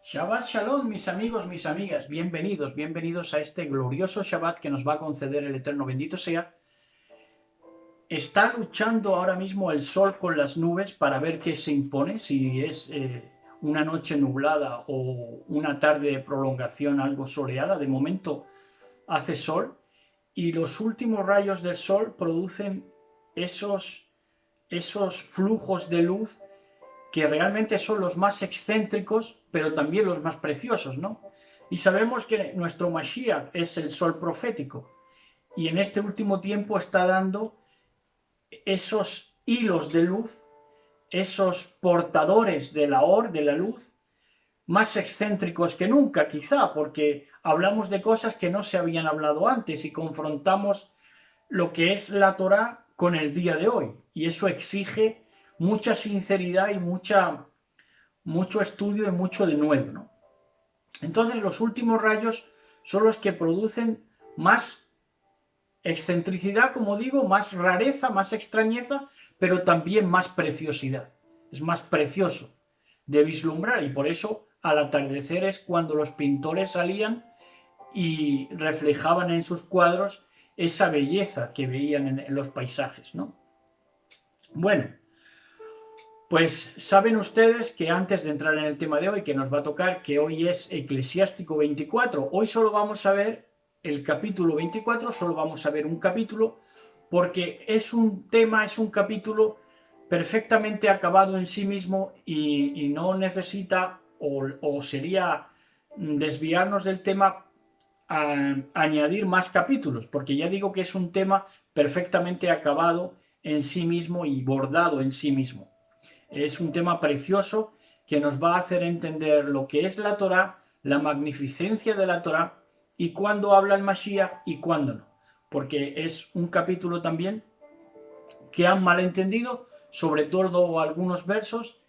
Shabbat Shalom, mis amigos, mis amigas, bienvenidos a este glorioso Shabbat que nos va a conceder el Eterno bendito sea. Está luchando ahora mismo el sol con las nubes para ver qué se impone, si es una noche nublada o una tarde de prolongación algo soleada. De momento hace sol y los últimos rayos del sol producen esos flujos de luz que realmente son los más excéntricos, pero también los más preciosos, ¿no? Y sabemos que nuestro Mashiach es el sol profético, y en este último tiempo está dando esos hilos de luz, esos portadores de la de la luz, más excéntricos que nunca, quizá, porque hablamos de cosas que no se habían hablado antes y confrontamos lo que es la Torá con el día de hoy, y eso exige mucha sinceridad y mucho estudio y mucho de nuevo, ¿no? Entonces los últimos rayos son los que producen más excentricidad, como digo, más rareza, más extrañeza, pero también más preciosidad. Es más precioso de vislumbrar, y por eso al atardecer es cuando los pintores salían y reflejaban en sus cuadros esa belleza que veían en los paisajes, ¿no? Bueno, pues saben ustedes que antes de entrar en el tema de hoy, que nos va a tocar, que hoy es Eclesiástico 24, hoy solo vamos a ver el capítulo 24, solo vamos a ver un capítulo, porque es un tema, es un capítulo perfectamente acabado en sí mismo y no necesita o sería desviarnos del tema a añadir más capítulos, porque ya digo que es un tema perfectamente acabado en sí mismo y bordado en sí mismo. Es un tema precioso que nos va a hacer entender lo que es la Torá, la magnificencia de la Torá y cuándo habla el Mashiach y cuándo no. Porque es un capítulo también que han malentendido, sobre todo algunos versos,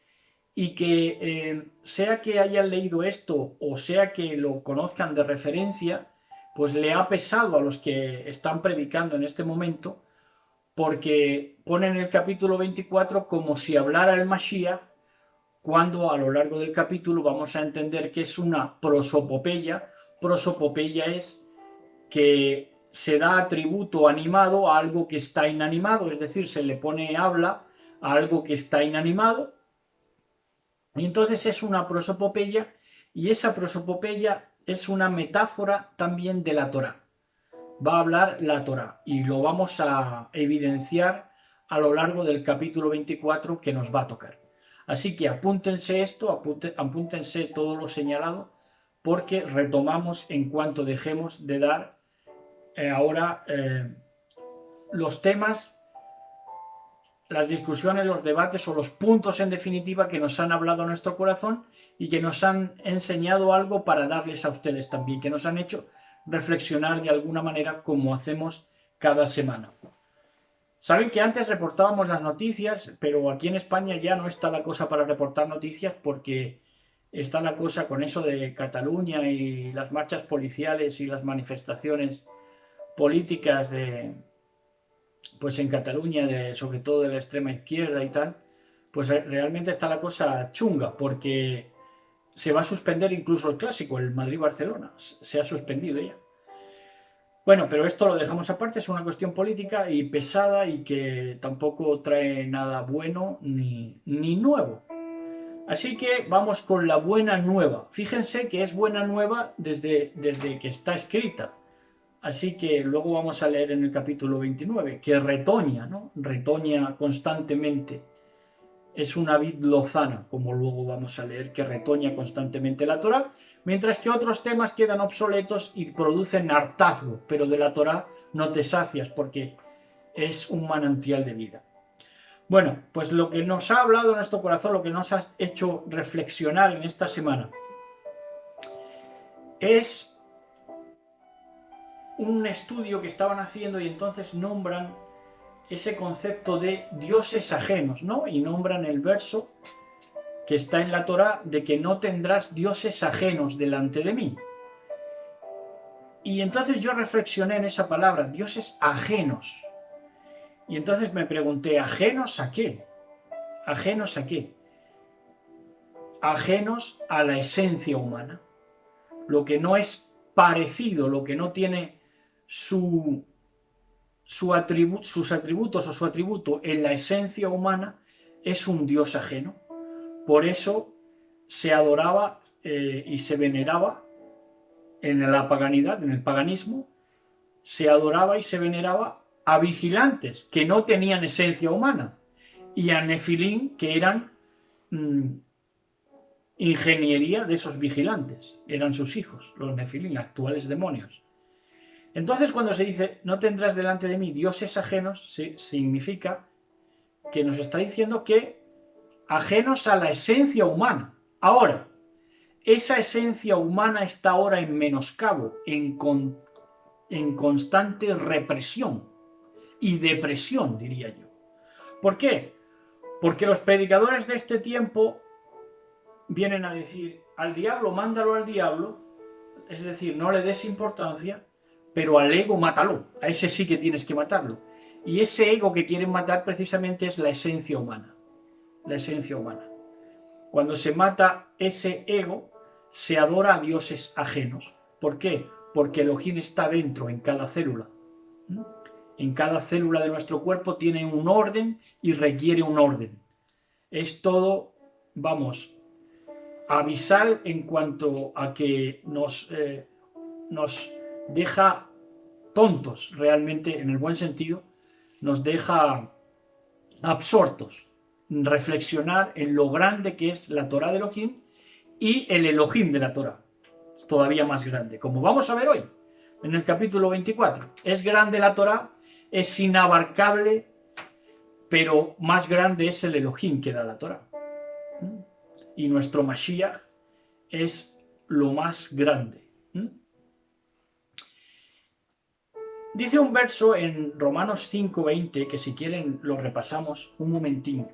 y que sea que hayan leído esto o sea que lo conozcan de referencia, pues le ha pesado a los que están predicando en este momento, porque ponen el capítulo 24 como si hablara el Mashiach, cuando a lo largo del capítulo vamos a entender que es una prosopopeya. Prosopopeya es que se da atributo animado a algo que está inanimado, es decir, se le pone habla a algo que está inanimado, y entonces es una prosopopeya, y esa prosopopeya es una metáfora también de la Torá. Va a hablar la Torá y lo vamos a evidenciar a lo largo del capítulo 24 que nos va a tocar. Así que apúntense esto, apúntense todo lo señalado, porque retomamos en cuanto dejemos de dar ahora los temas, las discusiones, los debates o los puntos en definitiva que nos han hablado a nuestro corazón y que nos han enseñado algo para darles a ustedes también, que nos han hecho reflexionar de alguna manera como hacemos cada semana. Saben que antes reportábamos las noticias, pero aquí en España ya no está la cosa para reportar noticias, porque está la cosa con eso de Cataluña y las marchas policiales y las manifestaciones políticas pues en Cataluña, sobre todo de la extrema izquierda y tal. Pues realmente está la cosa chunga, porque se va a suspender incluso el clásico, el Madrid-Barcelona. Se ha suspendido ya. Bueno, pero esto lo dejamos aparte, es una cuestión política y pesada y que tampoco trae nada bueno ni nuevo. Así que vamos con la buena nueva. Fíjense que es buena nueva desde que está escrita. Así que luego vamos a leer en el capítulo 29, que retoña, ¿no? Retoña constantemente. Es una vid lozana, como luego vamos a leer, que retoña constantemente la Torá, mientras que otros temas quedan obsoletos y producen hartazgo, pero de la Torá no te sacias porque es un manantial de vida. Bueno, pues lo que nos ha hablado en nuestro corazón, lo que nos ha hecho reflexionar en esta semana, es un estudio que estaban haciendo, y entonces nombran ese concepto de dioses ajenos, ¿no? Y nombran el verso que está en la Torá de que no tendrás dioses ajenos delante de mí. Y entonces yo reflexioné en esa palabra, dioses ajenos. Y entonces me pregunté, ¿ajenos a qué? ¿Ajenos a qué? ajenos a la esencia humana. Lo que no es parecido, lo que no tiene sus atributos o su atributo en la esencia humana, es un Dios ajeno. Por eso se adoraba y se veneraba en la paganidad, en el paganismo, se adoraba y se veneraba a vigilantes que no tenían esencia humana y a nefilín, que eran ingeniería de esos vigilantes, eran sus hijos, los nefilín, actuales demonios. Entonces, cuando se dice no tendrás delante de mí dioses ajenos, significa que nos está diciendo que ajenos a la esencia humana. Ahora, esa esencia humana está ahora en menoscabo, en constante represión y depresión, diría yo. ¿Por qué? Porque los predicadores de este tiempo vienen a decir: al diablo, mándalo al diablo, es decir, no le des importancia, pero al ego mátalo, a ese sí que tienes que matarlo. Y ese ego que quieren matar precisamente es la esencia humana. La esencia humana. Cuando se mata ese ego, se adora a dioses ajenos. ¿Por qué? Porque Elohim está dentro, en cada célula. En cada célula de nuestro cuerpo tiene un orden y requiere un orden. Es todo, vamos, abisal en cuanto a que nos deja tontos, realmente, en el buen sentido, nos deja absortos. Reflexionar en lo grande que es la Torá de Elohim y el Elohim de la Torá, todavía más grande, como vamos a ver hoy en el capítulo 24. Es grande la Torá, es inabarcable, pero más grande es el Elohim que da la Torá. Y nuestro Mashiach es lo más grande. Dice un verso en Romanos 5:20, que si quieren lo repasamos un momentín,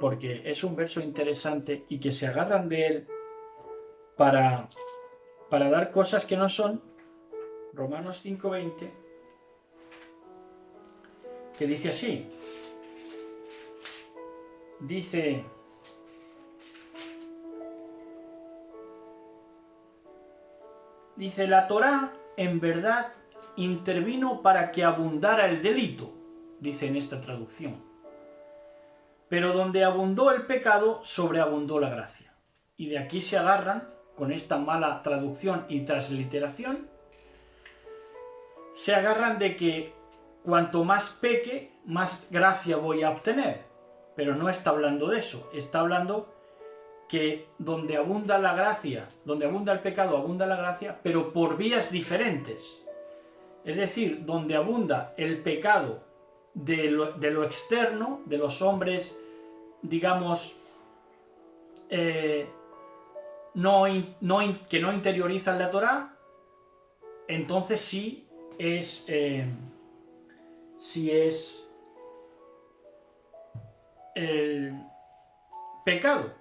porque es un verso interesante y que se agarran de él para dar cosas que no son. Romanos 5:20, que dice así. Dice, la Torá en verdad intervino para que abundara el delito, dice en esta traducción. Pero donde abundó el pecado, sobreabundó la gracia. Y de aquí se agarran, con esta mala traducción y transliteración, se agarran de que cuanto más peque, más gracia voy a obtener. Pero no está hablando de eso, está hablando que donde abunda la gracia, donde abunda el pecado, abunda la gracia, pero por vías diferentes. Es decir, donde abunda el pecado de lo externo, de los hombres, digamos, que no interiorizan la Torá, entonces sí es el pecado,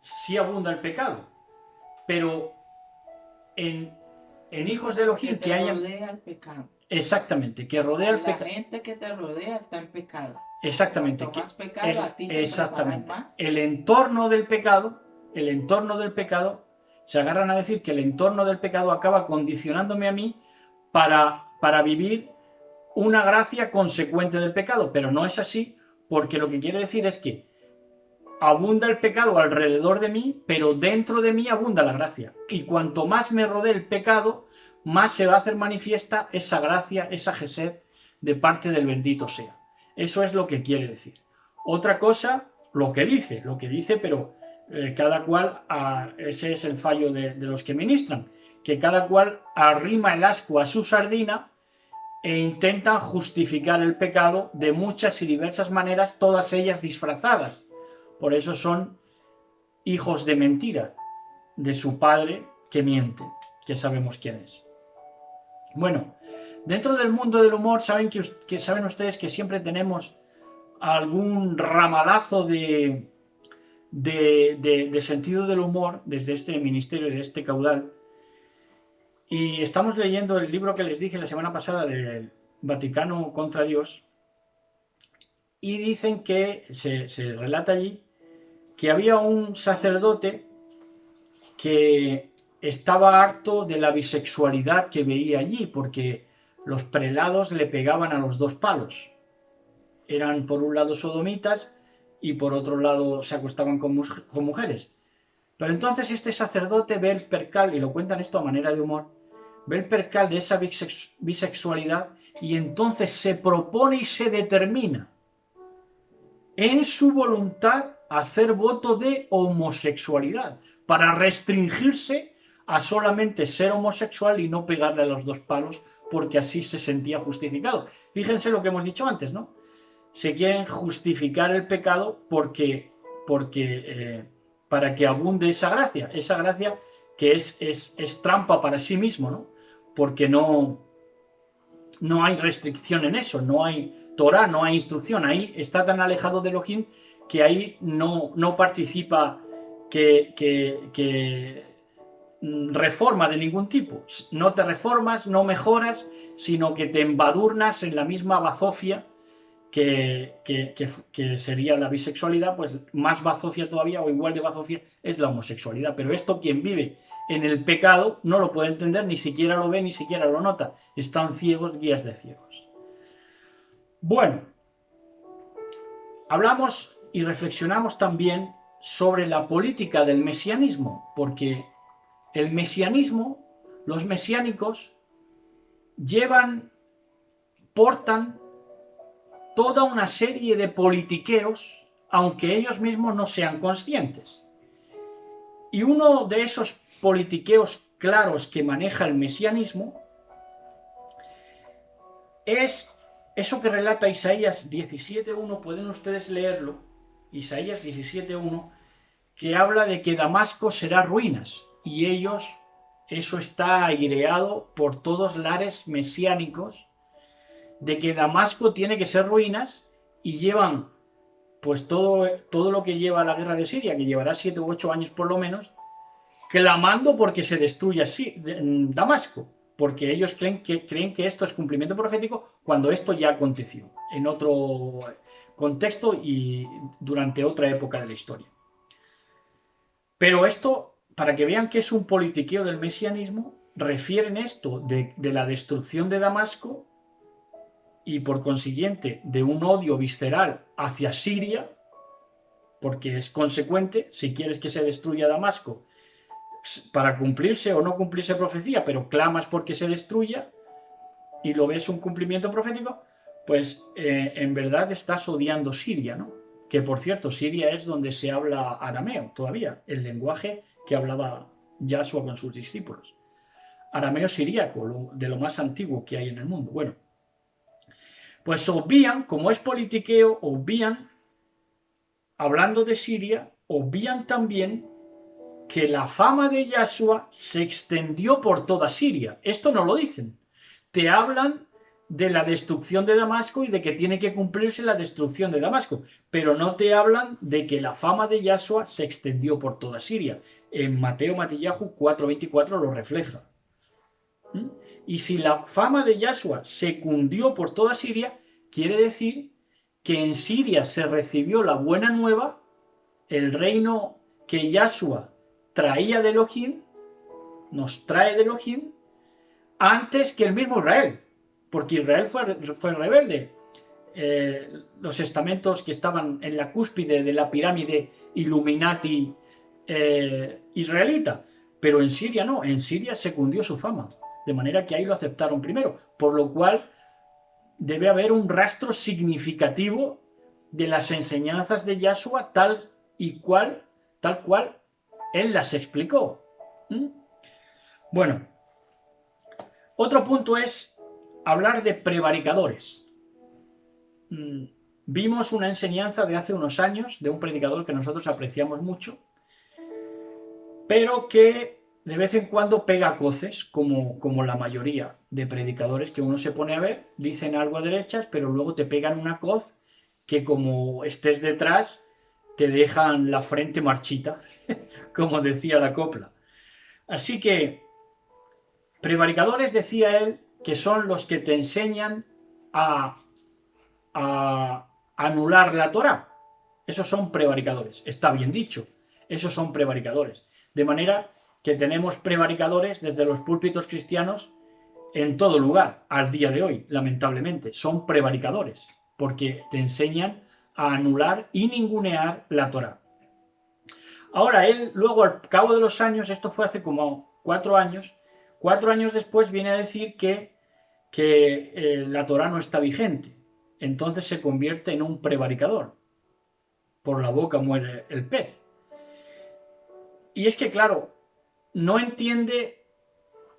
sí abunda el pecado, pero en hijos de Elohim que hayan... rodea el pecado. Exactamente, que rodea el pecado. La gente que te rodea está en pecado. Exactamente. Cuanto más pecado, a ti te exactamente. Más. El entorno del pecado, se agarran a decir que el entorno del pecado acaba condicionándome a mí para vivir una gracia consecuente del pecado, pero no es así, porque lo que quiere decir es que abunda el pecado alrededor de mí, pero dentro de mí abunda la gracia. Y cuanto más me rodee el pecado, más se va a hacer manifiesta esa gracia, esa gesed de parte del bendito sea. Eso es lo que quiere decir. Otra cosa, lo que dice, pero cada cual, ese es el fallo de los que ministran, que cada cual arrima el ascua a su sardina e intentan justificar el pecado de muchas y diversas maneras, todas ellas disfrazadas. Por eso son hijos de mentira, de su padre que miente, que sabemos quién es. Bueno, dentro del mundo del humor, saben ustedes que siempre tenemos algún ramalazo de sentido del humor desde este ministerio, de este caudal. Y estamos leyendo el libro que les dije la semana pasada del Vaticano contra Dios, y dicen que se relata allí que había un sacerdote que estaba harto de la bisexualidad que veía allí, porque los prelados le pegaban a los dos palos. Eran por un lado sodomitas y por otro lado se acostaban con mujeres. Pero entonces este sacerdote ve el percal, y lo cuentan esto a manera de humor, ve el percal de esa bisexualidad y entonces se propone y se determina en su voluntad hacer voto de homosexualidad para restringirse a solamente ser homosexual y no pegarle a los dos palos, porque así se sentía justificado. Fíjense lo que hemos dicho antes, ¿no? Se quieren justificar el pecado para que abunde esa gracia que es trampa para sí mismo, ¿no? Porque no hay restricción en eso, no hay Torah, no hay instrucción, ahí está tan alejado de Elohim que ahí no participa que reforma de ningún tipo. No te reformas, no mejoras, sino que te embadurnas en la misma bazofia que sería la bisexualidad, pues más bazofia todavía o igual de bazofia es la homosexualidad. Pero esto quien vive en el pecado no lo puede entender, ni siquiera lo ve, ni siquiera lo nota. Están ciegos, guías de ciegos. Bueno, hablamos y reflexionamos también sobre la política del mesianismo, porque el mesianismo, los mesiánicos, portan toda una serie de politiqueos, aunque ellos mismos no sean conscientes. Y uno de esos politiqueos claros que maneja el mesianismo es eso que relata Isaías 17.1, pueden ustedes leerlo, Isaías 17.1, que habla de que Damasco será ruinas, y eso está aireado por todos lares mesiánicos, de que Damasco tiene que ser ruinas, y llevan pues todo lo que lleva la guerra de Siria, que llevará 7 u 8 años por lo menos, clamando porque se destruya Damasco, porque ellos creen que esto es cumplimiento profético cuando esto ya aconteció en otro contexto y durante otra época de la historia. Pero esto, para que vean que es un politiqueo del mesianismo, refieren esto de la destrucción de Damasco y por consiguiente de un odio visceral hacia Siria, porque es consecuente. Si quieres que se destruya Damasco para cumplirse o no cumplirse profecía, pero clamas porque se destruya y lo ves un cumplimiento profético, pues en verdad estás odiando Siria, ¿no? Que por cierto, Siria es donde se habla arameo todavía, el lenguaje que hablaba Yahshua con sus discípulos. Arameo siríaco, de lo más antiguo que hay en el mundo. Bueno, pues obvían, como es politiqueo, hablando de Siria, obvían también que la fama de Yahshua se extendió por toda Siria. Esto no lo dicen. Te hablan de la destrucción de Damasco y de que tiene que cumplirse la destrucción de Damasco, pero no te hablan de que la fama de Yahshua se extendió por toda Siria. En Mateo Matillahu 4:24 lo refleja. Y si la fama de Yahshua se cundió por toda Siria, quiere decir que en Siria se recibió la buena nueva, el reino que Yahshua traía de Elohim, nos trae de Elohim, antes que el mismo Israel, porque Israel fue rebelde. Los estamentos que estaban en la cúspide de la pirámide Illuminati israelita, pero en Siria no, en Siria se cundió su fama, de manera que ahí lo aceptaron primero, por lo cual debe haber un rastro significativo de las enseñanzas de Yahshua tal cual él las explicó. Bueno, otro punto es hablar de prevaricadores. Vimos una enseñanza de hace unos años de un predicador que nosotros apreciamos mucho, pero que de vez en cuando pega coces, como la mayoría de predicadores que uno se pone a ver, dicen algo a derechas, pero luego te pegan una coz que como estés detrás te dejan la frente marchita, como decía la copla. Así que prevaricadores, decía él, que son los que te enseñan a anular la Torá. Esos son prevaricadores. Está bien dicho, esos son prevaricadores. De manera que tenemos prevaricadores desde los púlpitos cristianos en todo lugar, al día de hoy, lamentablemente. Son prevaricadores, porque te enseñan a anular y ningunear la Torá. Ahora, él luego, al cabo de los años, esto fue hace como 4 años, 4 años después viene a decir que la Torá no está vigente. Entonces se convierte en un prevaricador. Por la boca muere el pez. Y es que, claro, no entiende,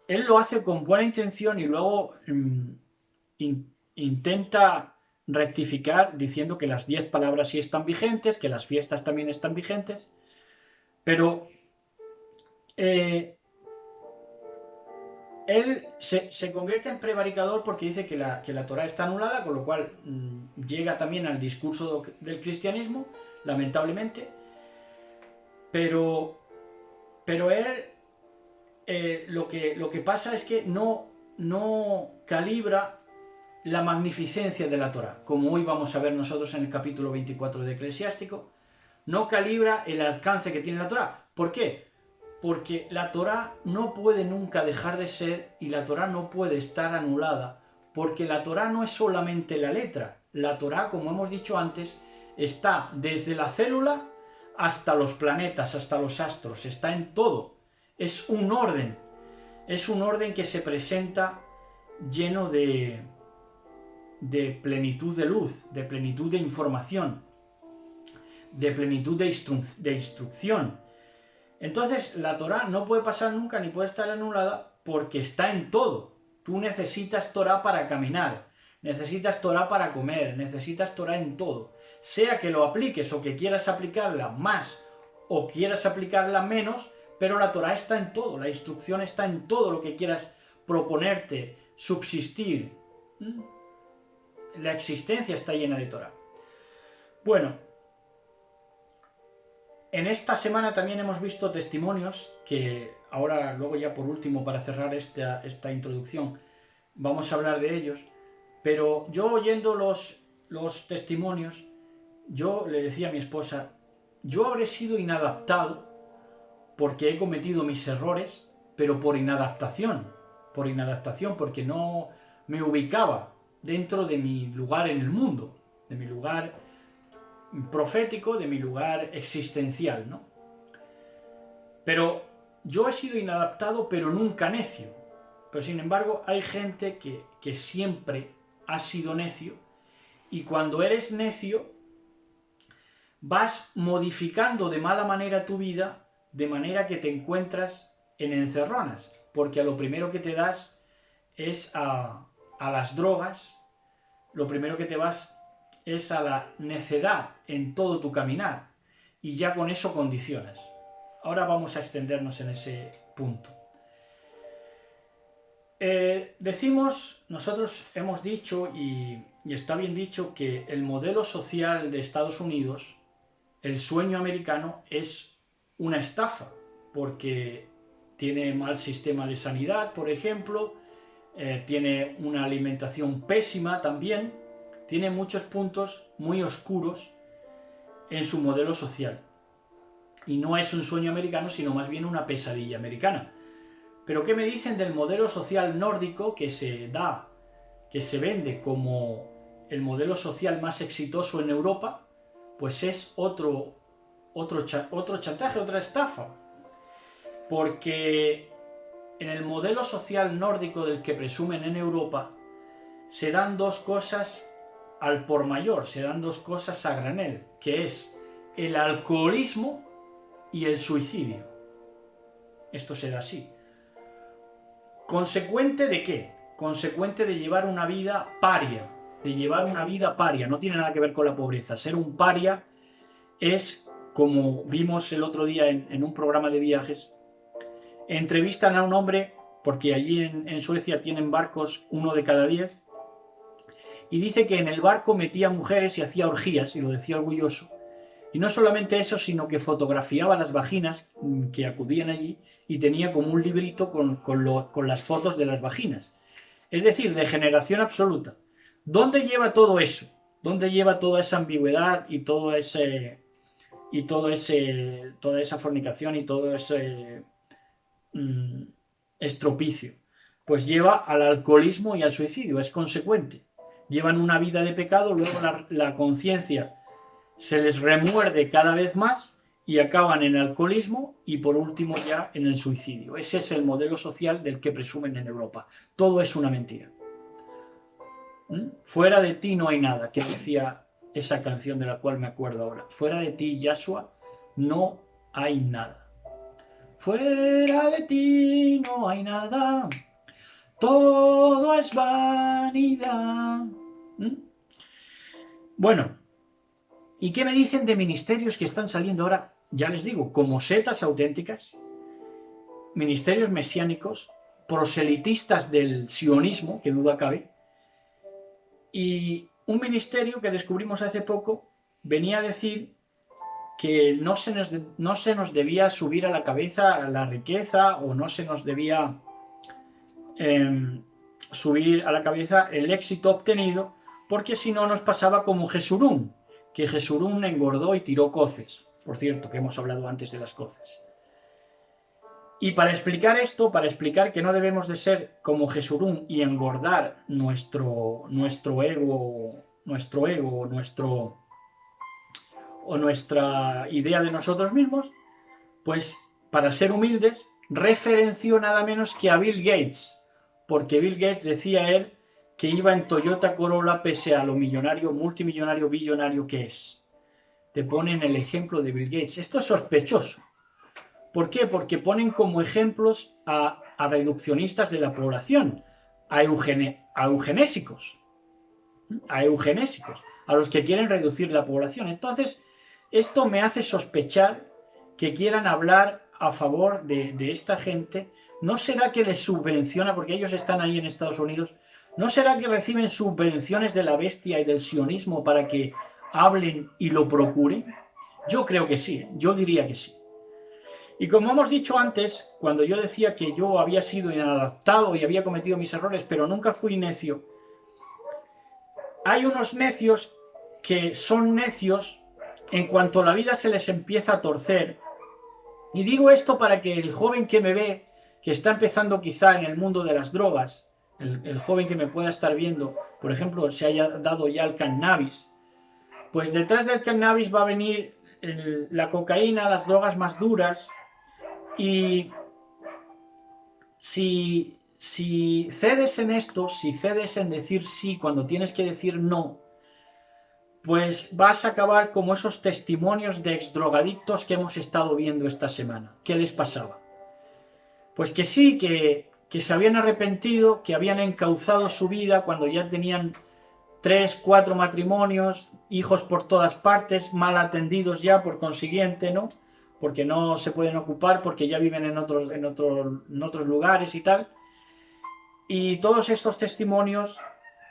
él lo hace con buena intención y luego intenta rectificar diciendo que las 10 palabras sí están vigentes, que las fiestas también están vigentes, pero él se convierte en prevaricador porque dice que la Torá está anulada, con lo cual llega también al discurso del cristianismo, lamentablemente, pero él lo que pasa es que no calibra la magnificencia de la Torá, como hoy vamos a ver nosotros en el capítulo 24 de Eclesiástico. No calibra el alcance que tiene la Torá. ¿Por qué? Porque la Torá no puede nunca dejar de ser y la Torá no puede estar anulada, porque la Torá no es solamente la letra. La Torá, como hemos dicho antes, está desde la célula hasta los planetas, hasta los astros, está en todo. Es un orden que se presenta lleno de plenitud de luz, de plenitud de información, de plenitud de instrucción. Entonces la Torá no puede pasar nunca ni puede estar anulada porque está en todo. Tú necesitas Torá para caminar, necesitas Torá para comer, necesitas Torá en todo. Sea que lo apliques o que quieras aplicarla más o quieras aplicarla menos, pero la Torá está en todo, la instrucción está en todo lo que quieras proponerte, subsistir. La existencia está llena de Torá. Bueno, en esta semana también hemos visto testimonios que ahora, luego ya por último, para cerrar esta introducción, vamos a hablar de ellos, pero yo oyendo los testimonios, yo le decía a mi esposa, yo habré sido inadaptado porque he cometido mis errores, pero por inadaptación, porque no me ubicaba dentro de mi lugar en el mundo, de mi lugar profético, de mi lugar existencial, ¿no? Pero yo he sido inadaptado, pero nunca necio. Pero sin embargo, hay gente que siempre ha sido necio, y cuando eres necio, vas modificando de mala manera tu vida, de manera que te encuentras en encerronas, porque a lo primero que te das es a las drogas, lo primero que te vas es a la necedad en todo tu caminar, y ya con eso condicionas. Ahora vamos a extendernos en ese punto. Nosotros hemos dicho, y está bien dicho, que el modelo social de Estados Unidos, el sueño americano, es una estafa, porque tiene mal sistema de sanidad, por ejemplo, tiene una alimentación pésima también, tiene muchos puntos muy oscuros en su modelo social. Y no es un sueño americano, sino más bien una pesadilla americana. Pero ¿qué me dicen del modelo social nórdico que se vende como el modelo social más exitoso en Europa? Pues es otro chantaje, otra estafa. Porque en el modelo social nórdico del que presumen en Europa, se dan dos cosas al por mayor, se dan dos cosas a granel, que es el alcoholismo y el suicidio. Esto se da así. ¿Consecuente de qué? Consecuente de llevar una vida paria, no tiene nada que ver con la pobreza. Ser un paria es, como vimos el otro día en un programa de viajes, entrevistan a un hombre, porque allí en Suecia tienen barcos 1 de cada 10, y dice que en el barco metía mujeres y hacía orgías, y lo decía orgulloso. Y no solamente eso, sino que fotografiaba las vaginas que acudían allí y tenía como un librito con las fotos de las vaginas. Es decir, degeneración absoluta. ¿Dónde lleva todo eso? ¿Dónde lleva toda esa ambigüedad y toda esa fornicación y todo ese estropicio? Pues lleva al alcoholismo y al suicidio, es consecuente. Llevan una vida de pecado, luego la conciencia se les remuerde cada vez más y acaban en el alcoholismo y por último ya en el suicidio. Ese es el modelo social del que presumen en Europa. Todo es una mentira. Fuera de ti no hay nada, que decía esa canción de la cual me acuerdo ahora. Fuera de ti, Yahshua, no hay nada. Fuera de ti no hay nada. Todo es vanidad. Bueno, ¿y qué me dicen de ministerios que están saliendo ahora? Ya les digo, como setas auténticas, ministerios mesiánicos, proselitistas del sionismo, que duda cabe, y un ministerio que descubrimos hace poco venía a decir que no se nos debía subir a la cabeza la riqueza o no se nos debía subir a la cabeza el éxito obtenido, porque si no nos pasaba como Jesurún, que Jesurún engordó y tiró coces. Por cierto, que hemos hablado antes de las coces. Y para explicar esto, para explicar que no debemos de ser como Jesurún y engordar nuestro ego o nuestra idea de nosotros mismos, pues para ser humildes, referenció nada menos que a Bill Gates, porque Bill Gates decía él que iba en Toyota Corolla pese a lo millonario, multimillonario, billonario que es. Te ponen el ejemplo de Bill Gates. Esto es sospechoso. ¿Por qué? Porque ponen como ejemplos a reduccionistas de la población, a eugenésicos, a los que quieren reducir la población. Entonces, esto me hace sospechar que quieran hablar a favor de esta gente. ¿No será que les subvenciona, porque ellos están ahí en Estados Unidos, no será que reciben subvenciones de la bestia y del sionismo para que hablen y lo procuren? Yo creo que sí, yo diría que sí. Y como hemos dicho antes, cuando yo decía que yo había sido inadaptado y había cometido mis errores, pero nunca fui necio, hay unos necios que son necios en cuanto la vida se les empieza a torcer. Y digo esto para que el joven que me ve, que está empezando quizá en el mundo de las drogas, el joven que me pueda estar viendo, por ejemplo, se haya dado ya el cannabis, pues detrás del cannabis va a venir la cocaína, las drogas más duras. Y si cedes en esto, si cedes en decir sí cuando tienes que decir no, pues vas a acabar como esos testimonios de exdrogadictos que hemos estado viendo esta semana. ¿Qué les pasaba? Pues que sí, que se habían arrepentido, que habían encauzado su vida cuando ya tenían 3, 4 matrimonios, hijos por todas partes, mal atendidos ya por consiguiente, ¿no? Porque no se pueden ocupar, porque ya viven en otros lugares y tal. Y todos estos testimonios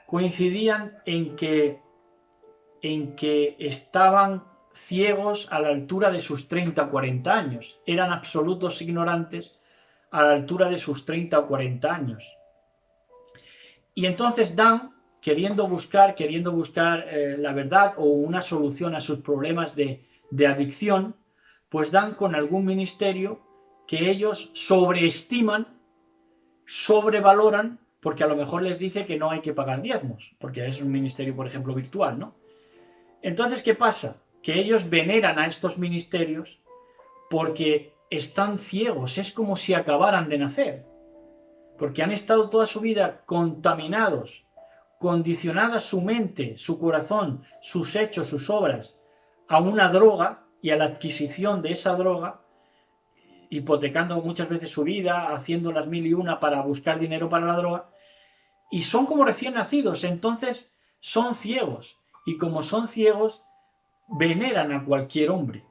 coincidían en que estaban ciegos a la altura de sus 30 o 40 años. Eran absolutos ignorantes a la altura de sus 30 o 40 años. Y entonces dan, queriendo buscar la verdad o una solución a sus problemas de adicción, pues dan con algún ministerio que ellos sobreestiman, sobrevaloran, porque a lo mejor les dice que no hay que pagar diezmos, porque es un ministerio, por ejemplo, virtual, ¿no? Entonces, ¿qué pasa? Que ellos veneran a estos ministerios porque están ciegos, es como si acabaran de nacer, porque han estado toda su vida contaminados, condicionada su mente, su corazón, sus hechos, sus obras, a una droga y a la adquisición de esa droga, hipotecando muchas veces su vida, haciendo las 1000 y una para buscar dinero para la droga, y son como recién nacidos, entonces son ciegos, y como son ciegos, veneran a cualquier hombre,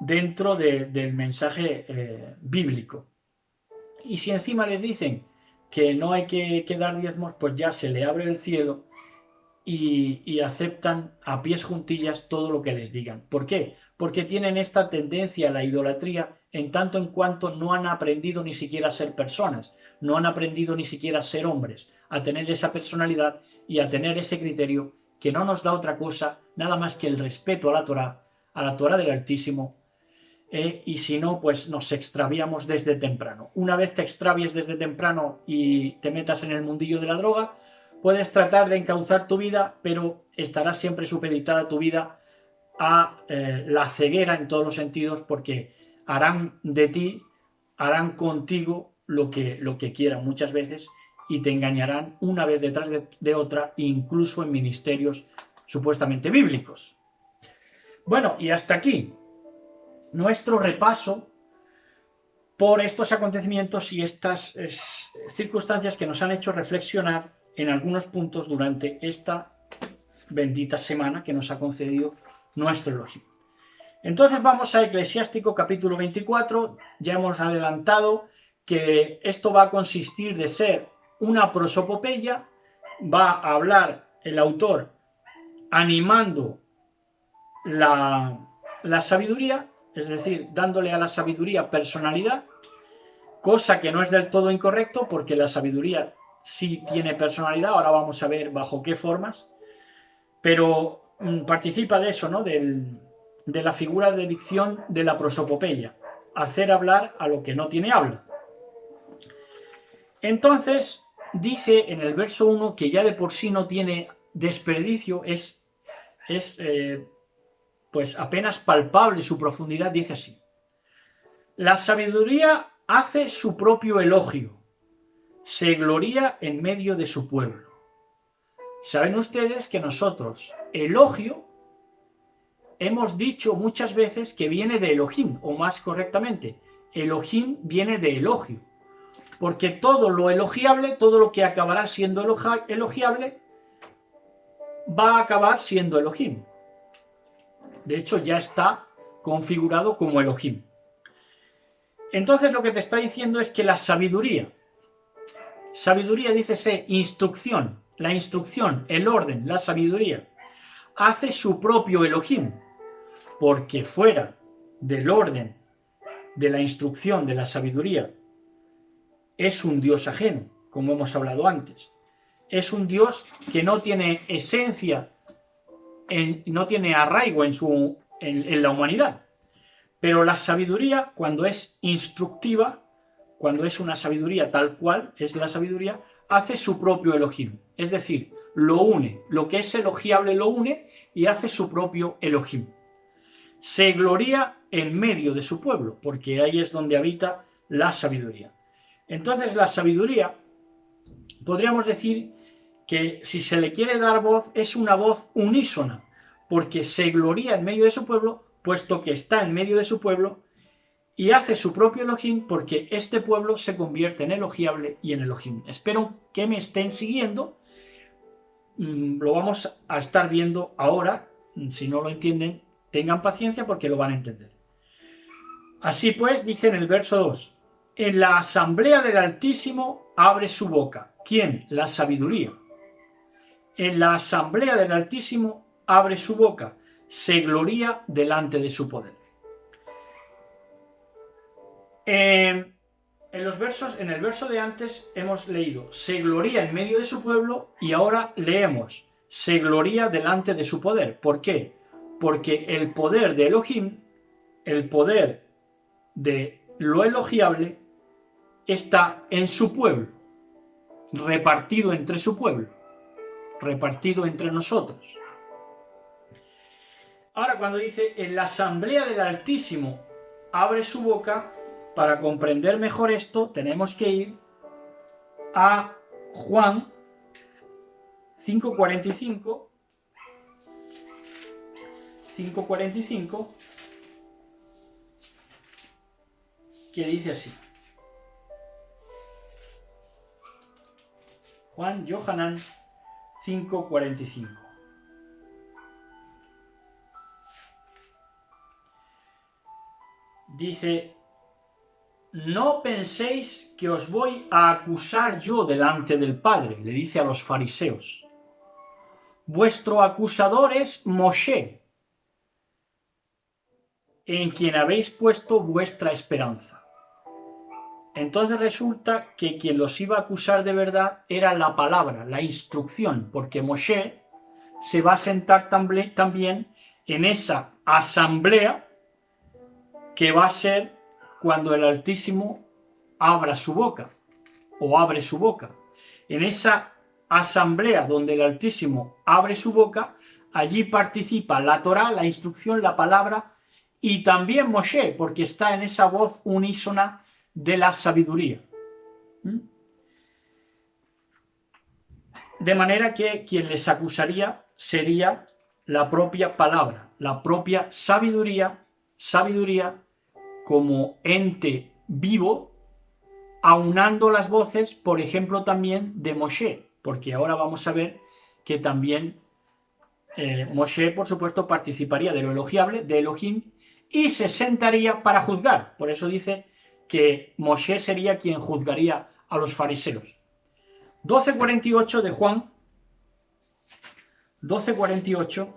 dentro del mensaje bíblico. Y si encima les dicen que no hay que dar diezmos, pues ya se le abre el cielo y aceptan a pies juntillas todo lo que les digan. ¿Por qué? Porque tienen esta tendencia a la idolatría en tanto en cuanto no han aprendido ni siquiera a ser personas, no han aprendido ni siquiera a ser hombres, a tener esa personalidad y a tener ese criterio que no nos da otra cosa, nada más que el respeto a la Torá del Altísimo, y si no, pues nos extraviamos desde temprano. Una vez te extravies desde temprano y te metas en el mundillo de la droga, puedes tratar de encauzar tu vida, pero estará siempre supeditada tu vida a la ceguera en todos los sentidos, porque harán de ti, harán contigo lo que quieran muchas veces y te engañarán una vez detrás de otra, incluso en ministerios supuestamente bíblicos. Bueno, y hasta aquí nuestro repaso por estos acontecimientos y estas circunstancias que nos han hecho reflexionar en algunos puntos durante esta bendita semana que nos ha concedido nuestro Elohim. Entonces vamos a Eclesiástico capítulo 24. Ya hemos adelantado que esto va a consistir de ser una prosopopeya. Va a hablar el autor animando la sabiduría, es decir, dándole a la sabiduría personalidad, cosa que no es del todo incorrecto, porque la sabiduría sí tiene personalidad. Ahora vamos a ver bajo qué formas, pero participa de eso, ¿no? De la figura de dicción de la prosopopeya, hacer hablar a lo que no tiene habla. Entonces dice en el verso 1 que ya de por sí no tiene desperdicio, pues apenas palpable su profundidad. Dice así: la sabiduría hace su propio elogio, se gloría en medio de su pueblo. Saben ustedes que nosotros, elogio, hemos dicho muchas veces que viene de Elohim, o más correctamente, Elohim viene de elogio, porque todo lo elogiable, todo lo que acabará siendo elogiable, va a acabar siendo Elohim. De hecho, ya está configurado como Elohim. Entonces lo que te está diciendo es que la sabiduría, dícese instrucción, la instrucción, el orden, la sabiduría, hace su propio Elohim, porque fuera del orden, de la instrucción, de la sabiduría, es un Dios ajeno, como hemos hablado antes. Es un Dios que no tiene esencia, no tiene arraigo en la humanidad. Pero la sabiduría, cuando es instructiva, cuando es una sabiduría tal cual es la sabiduría, hace su propio Elohim. Es decir, lo une, lo que es elogiable lo une y hace su propio Elohim. Se gloría en medio de su pueblo, porque ahí es donde habita la sabiduría. Entonces la sabiduría, podríamos decir que si se le quiere dar voz, es una voz unísona, porque se gloría en medio de su pueblo, puesto que está en medio de su pueblo, y hace su propio Elohim, porque este pueblo se convierte en elogiable y en Elohim. Espero que me estén siguiendo. Lo vamos a estar viendo ahora. Si no lo entienden, tengan paciencia porque lo van a entender. Así pues, dice en el verso 2: en la asamblea del Altísimo abre su boca. ¿Quién? La sabiduría. En la asamblea del Altísimo abre su boca, se gloría delante de su poder. En el verso de antes hemos leído se gloría en medio de su pueblo, y ahora leemos se gloría delante de su poder. ¿Por qué? Porque el poder de Elohim, el poder de lo elogiable, está en su pueblo, repartido entre su pueblo, repartido entre nosotros. Ahora, cuando dice en la asamblea del Altísimo abre su boca, para comprender mejor esto tenemos que ir a Juan 5:45, que dice así. Juan Yohanan 5:45. Dice: no penséis que os voy a acusar yo delante del Padre, le dice a los fariseos. Vuestro acusador es Moshe, en quien habéis puesto vuestra esperanza. Entonces resulta que quien los iba a acusar de verdad era la palabra, la instrucción, porque Moshe se va a sentar también en esa asamblea que va a ser cuando el Altísimo abra su boca o abre su boca. En esa asamblea donde el Altísimo abre su boca, allí participa la Torá, la instrucción, la palabra y también Moshe, porque está en esa voz unísona de la sabiduría. De manera que quien les acusaría sería la propia palabra, la propia sabiduría como ente vivo, aunando las voces, por ejemplo, también de Moshe, porque ahora vamos a ver que también Moshe, por supuesto, participaría de lo elogiable, de Elohim, y se sentaría para juzgar. Por eso dice que Moshe sería quien juzgaría a los fariseos. 12:48 de Juan, 12:48,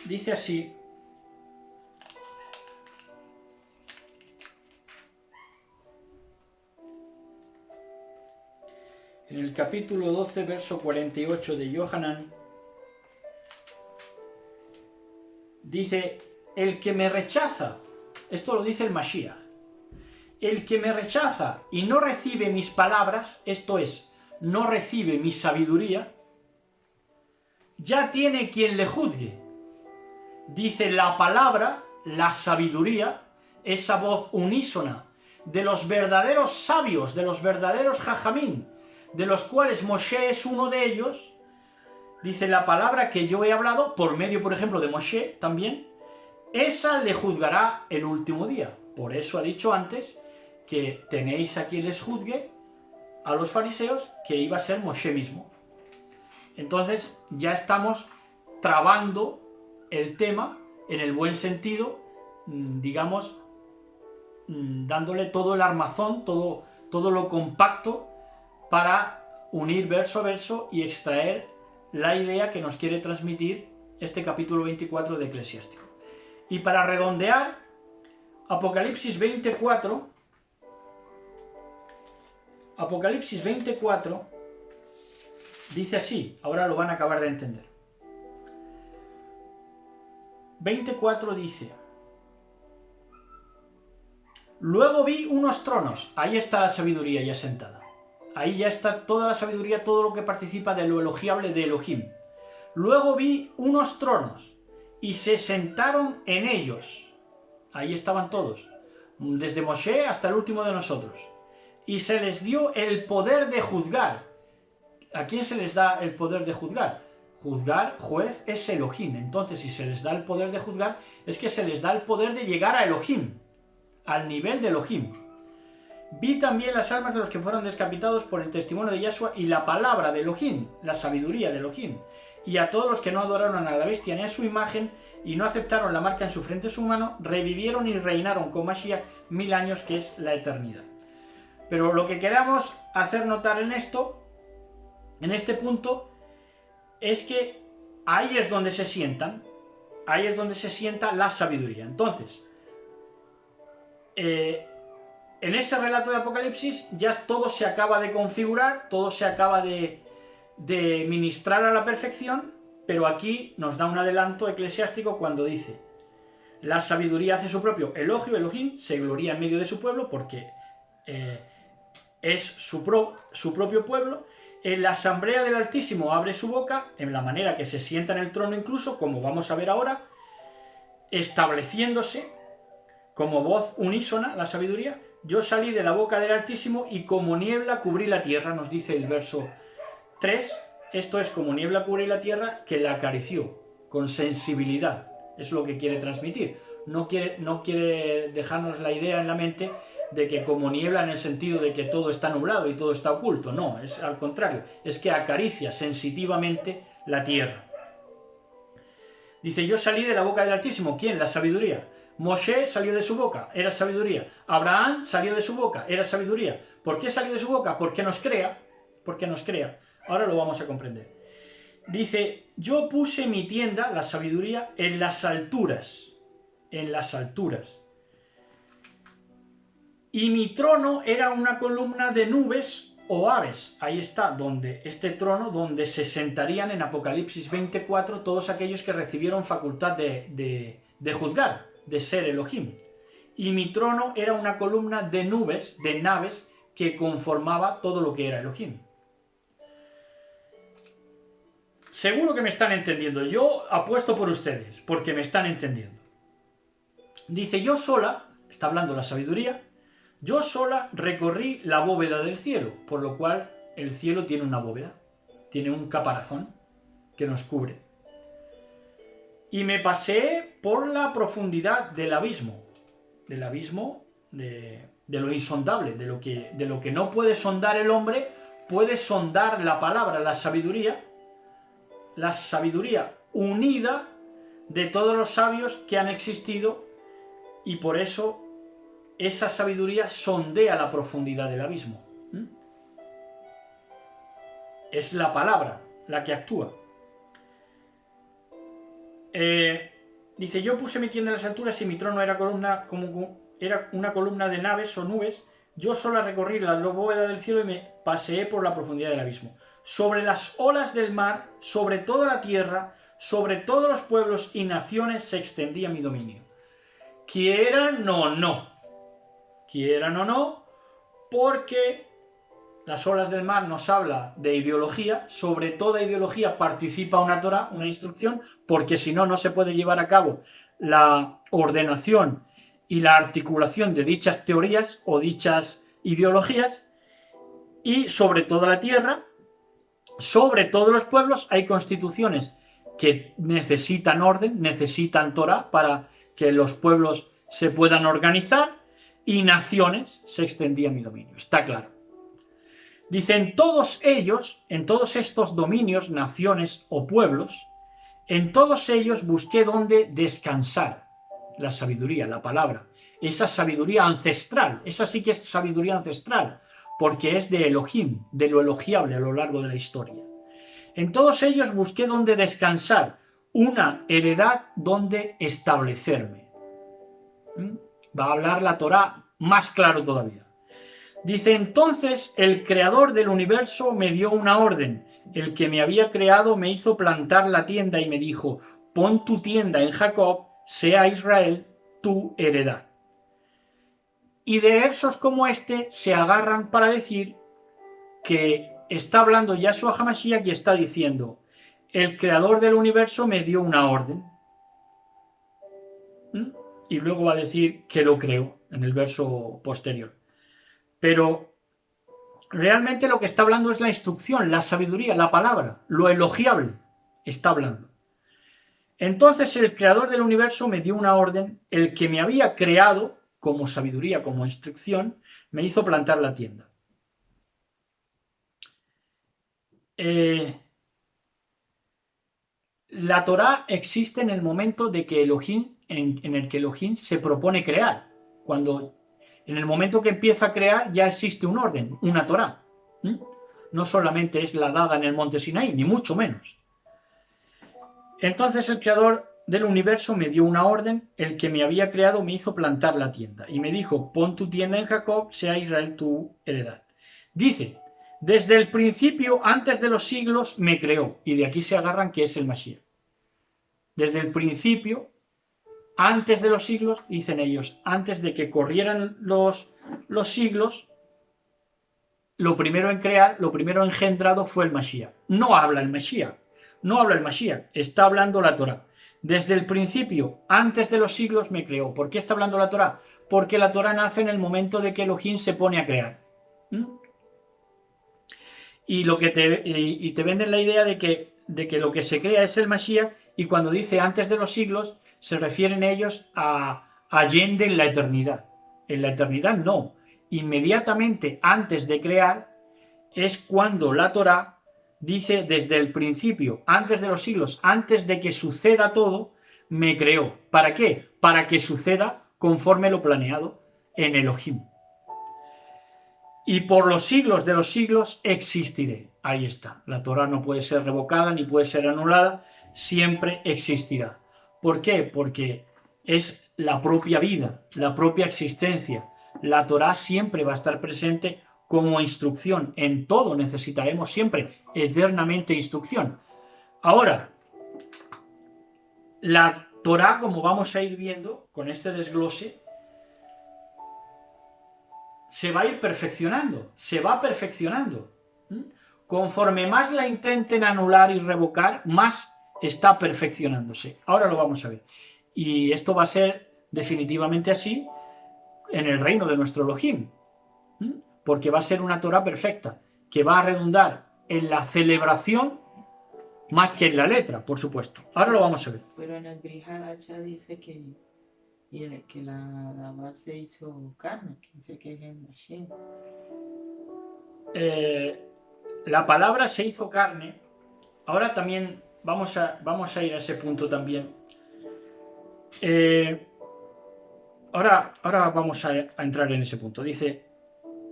dice así: en el capítulo 12, verso 48 de Yohanan, dice: el que me rechaza, esto lo dice el Mashiach, el que me rechaza y no recibe mis palabras, esto es, no recibe mi sabiduría, ya tiene quien le juzgue. Dice la palabra, la sabiduría, esa voz unísona de los verdaderos sabios, de los verdaderos jajamín, de los cuales Moshe es uno de ellos. Dice la palabra que yo he hablado, por medio, por ejemplo, de Moshe también, esa le juzgará el último día. Por eso ha dicho antes que tenéis a quien les juzgue, a los fariseos, que iba a ser Moshe mismo. Entonces ya estamos trabando el tema en el buen sentido, digamos, dándole todo el armazón, todo lo compacto para unir verso a verso y extraer la idea que nos quiere transmitir este capítulo 24 de Eclesiástico. Y para redondear, Apocalipsis 24 dice así, ahora lo van a acabar de entender. 24 dice: luego vi unos tronos, ahí está la sabiduría ya sentada. Ahí ya está toda la sabiduría, todo lo que participa de lo elogiable de Elohim. Luego vi unos tronos y se sentaron en ellos. Ahí estaban todos, desde Moshe hasta el último de nosotros. Y se les dio el poder de juzgar. ¿A quién se les da el poder de juzgar? Juzgar, juez, es Elohim. Entonces, si se les da el poder de juzgar, es que se les da el poder de llegar a Elohim, al nivel de Elohim. Vi también las almas de los que fueron decapitados por el testimonio de Yahshua y la palabra de Elohim, la sabiduría de Elohim, y a todos los que no adoraron a la bestia ni a su imagen y no aceptaron la marca en su frente su mano, revivieron y reinaron con Mashiach 1000 años, que es la eternidad. Pero lo que queramos hacer notar en esto, en este punto, es que ahí es donde se sientan, ahí es donde se sienta la sabiduría. Entonces, en ese relato de Apocalipsis ya todo se acaba de configurar, todo se acaba de ministrar a la perfección, pero aquí nos da un adelanto eclesiástico cuando dice: la sabiduría hace su propio elogio, Elohim, se gloría en medio de su pueblo porque es su propio pueblo. En la asamblea del Altísimo abre su boca, en la manera que se sienta en el trono incluso, como vamos a ver ahora, estableciéndose como voz unísona, la sabiduría. Yo salí de la boca del Altísimo y como niebla cubrí la tierra, nos dice el verso 3. Esto es, como niebla cubrí la tierra, que la acarició con sensibilidad. Es lo que quiere transmitir. No quiere dejarnos la idea en la mente de que como niebla en el sentido de que todo está nublado y todo está oculto. No, es al contrario. Es que acaricia sensitivamente la tierra. Dice: yo salí de la boca del Altísimo. ¿Quién? La sabiduría. Moshe salió de su boca, era sabiduría. Abraham salió de su boca, era sabiduría. ¿Por qué salió de su boca? Porque nos crea. Porque nos crea. Ahora lo vamos a comprender. Dice, yo puse mi tienda, la sabiduría, en las alturas. En las alturas. Y mi trono era una columna de nubes o aves. Ahí está, donde este trono, donde se sentarían en Apocalipsis 24 todos aquellos que recibieron facultad de juzgar, de ser Elohim. Y mi trono era una columna de nubes, de naves, que conformaba todo lo que era Elohim. Seguro que me están entendiendo. Yo apuesto por ustedes, porque me están entendiendo. Dice, yo sola, está hablando la sabiduría, yo sola recorrí la bóveda del cielo, por lo cual el cielo tiene una bóveda, tiene un caparazón que nos cubre. Y me pasé por la profundidad del abismo de lo insondable, de lo que no puede sondar el hombre, puede sondar la palabra, la sabiduría unida de todos los sabios que han existido, y por eso esa sabiduría sondea la profundidad del abismo. Es la palabra la que actúa. Dice, yo puse mi tienda en las alturas y mi trono era una columna de naves o nubes. Yo sola recorrí la bóveda del cielo y me paseé por la profundidad del abismo. Sobre las olas del mar, sobre toda la tierra, sobre todos los pueblos y naciones se extendía mi dominio. Quieran o no, porque las olas del mar nos habla de ideología. Sobre toda ideología participa una Torá, una instrucción, porque si no, no se puede llevar a cabo la ordenación y la articulación de dichas teorías o dichas ideologías. Y sobre toda la tierra, sobre todos los pueblos, hay constituciones que necesitan orden, necesitan Torá para que los pueblos se puedan organizar, y naciones se extendía mi dominio. Está claro. Dice, en todos estos dominios, naciones o pueblos, en todos ellos busqué donde descansar. La sabiduría, la palabra, esa sabiduría ancestral, esa sí que es sabiduría ancestral, porque es de Elohim, de lo elogiable a lo largo de la historia. En todos ellos busqué donde descansar, una heredad donde establecerme. Va a hablar la Torá más claro todavía. Dice, entonces el creador del universo me dio una orden. El que me había creado me hizo plantar la tienda y me dijo, pon tu tienda en Jacob, sea Israel tu heredad. Y de versos como este se agarran para decir que está hablando Yahshua HaMashiach y está diciendo, el creador del universo me dio una orden. Y luego va a decir que lo creó en el verso posterior. Pero realmente lo que está hablando es la instrucción, la sabiduría, la palabra, lo elogiable está hablando. Entonces el creador del universo me dio una orden, el que me había creado como sabiduría, como instrucción, me hizo plantar la tienda. La Torá existe en el momento de que Elohim, en el que Elohim se propone crear. En el momento que empieza a crear ya existe un orden, una Torá. No solamente es la dada en el monte Sinaí, ni mucho menos. Entonces el creador del universo me dio una orden, el que me había creado me hizo plantar la tienda. Y me dijo, pon tu tienda en Jacob, sea Israel tu heredad. Dice, desde el principio, antes de los siglos, me creó. Y de aquí se agarran que es el Mashiach. Desde el principio, antes de los siglos, dicen ellos, antes de que corrieran los siglos, lo primero en crear, lo primero engendrado fue el Mashiach. No habla el Mashiach, está hablando la Torá. Desde el principio, antes de los siglos, me creó. ¿Por qué está hablando la Torá? Porque la Torá nace en el momento de que Elohim se pone a crear. Y te venden la idea de que lo que se crea es el Mashiach, y cuando dice antes de los siglos, se refieren ellos a allende en la eternidad. En la eternidad no. Inmediatamente antes de crear es cuando la Torá dice desde el principio, antes de los siglos, antes de que suceda todo, me creó. ¿Para qué? Para que suceda conforme lo planeado en Elohim. y por los siglos de los siglos existiré. Ahí está. La Torá no puede ser revocada ni puede ser anulada, siempre existirá. ¿Por qué? Porque es la propia vida, la propia existencia. La Torá siempre va a estar presente como instrucción. En todo necesitaremos siempre eternamente instrucción. Ahora, la Torá, como vamos a ir viendo con este desglose, se va a ir perfeccionando, se va perfeccionando. Conforme más la intenten anular y revocar, más está perfeccionándose. Ahora lo vamos a ver. Y esto va a ser definitivamente así en el reino de nuestro Elohim. Porque va a ser una Torah perfecta, que va a redundar en la celebración más que en la letra, por supuesto. Ahora lo vamos a ver. Pero en el Brit Hadashah dice que la dama se hizo carne, que dice que es el Mashiach. La palabra se hizo carne. Ahora también vamos a ir a ese punto también. Ahora vamos a entrar en ese punto. Dice,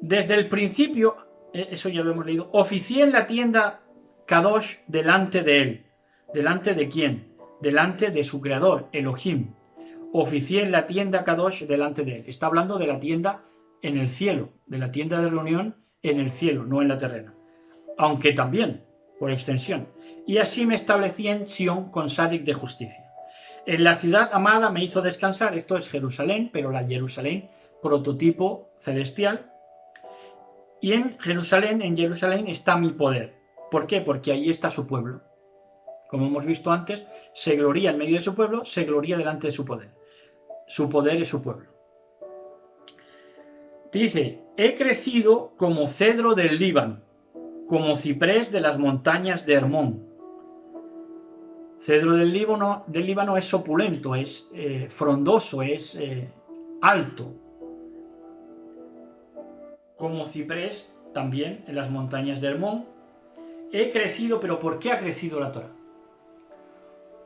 desde el principio, eso ya lo hemos leído, oficié en la tienda Kadosh delante de él. ¿Delante de quién? Delante de su creador, Elohim. Oficié en la tienda Kadosh delante de él. Está hablando de la tienda en el cielo, de la tienda de reunión en el cielo, no en la terrena. Aunque también, por extensión. Y así me establecí en Sion con Sadik de justicia. En la ciudad amada me hizo descansar, esto es Jerusalén, pero la Jerusalén prototipo celestial. Y en Jerusalén está mi poder. ¿Por qué? Porque ahí está su pueblo. Como hemos visto antes, se gloría en medio de su pueblo, se gloría delante de su poder. Su poder es su pueblo. Dice, he crecido como cedro del Líbano, como ciprés de las montañas de Hermón. Cedro del Líbano es opulento, es frondoso, es alto. Como ciprés también en las montañas de Hermón. He crecido, pero ¿por qué ha crecido la Torá?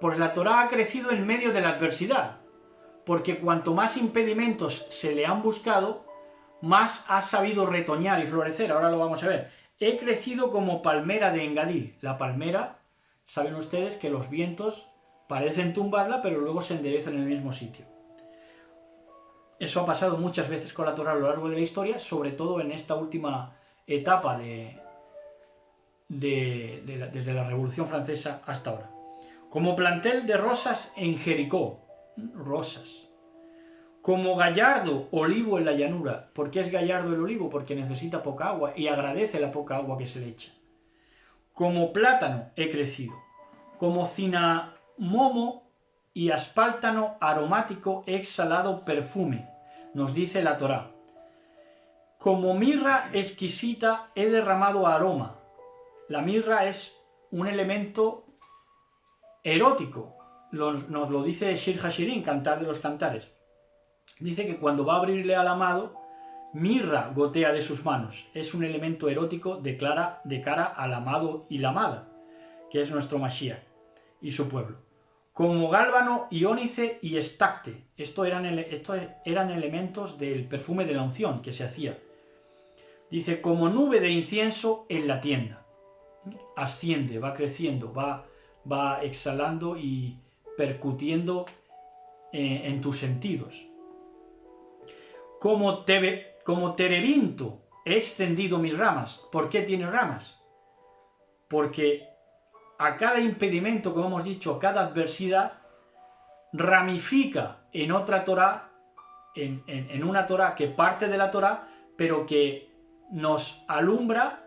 Pues la Torá ha crecido en medio de la adversidad. Porque cuanto más impedimentos se le han buscado, más ha sabido retoñar y florecer. Ahora lo vamos a ver. He crecido como palmera de Engadí. La palmera, saben ustedes que los vientos parecen tumbarla, pero luego se enderezan en el mismo sitio. Eso ha pasado muchas veces con la Torá a lo largo de la historia, sobre todo en esta última etapa desde la Revolución Francesa hasta ahora. Como plantel de rosas en Jericó. Rosas. Como gallardo olivo en la llanura. ¿Por qué es gallardo el olivo? Porque necesita poca agua y agradece la poca agua que se le echa. Como plátano he crecido. Como cinamomo y aspáltano aromático he exhalado perfume. Nos dice la Torá. Como mirra exquisita he derramado aroma. La mirra es un elemento erótico. Nos lo dice Shir Hashirim, Cantar de los Cantares. Dice que cuando va a abrirle al amado, mirra gotea de sus manos. Es un elemento erótico de cara al amado y la amada, que es nuestro Mashiach y su pueblo. Como gálbano, iónice y estacte. Estos eran elementos del perfume de la unción que se hacía. Dice, como nube de incienso en la tienda. Asciende, va creciendo, va exhalando y percutiendo en tus sentidos. Como terebinto he extendido mis ramas. ¿Por qué tiene ramas? Porque a cada impedimento, como hemos dicho, a cada adversidad, ramifica en otra Torá, en una Torá que parte de la Torá, pero que nos alumbra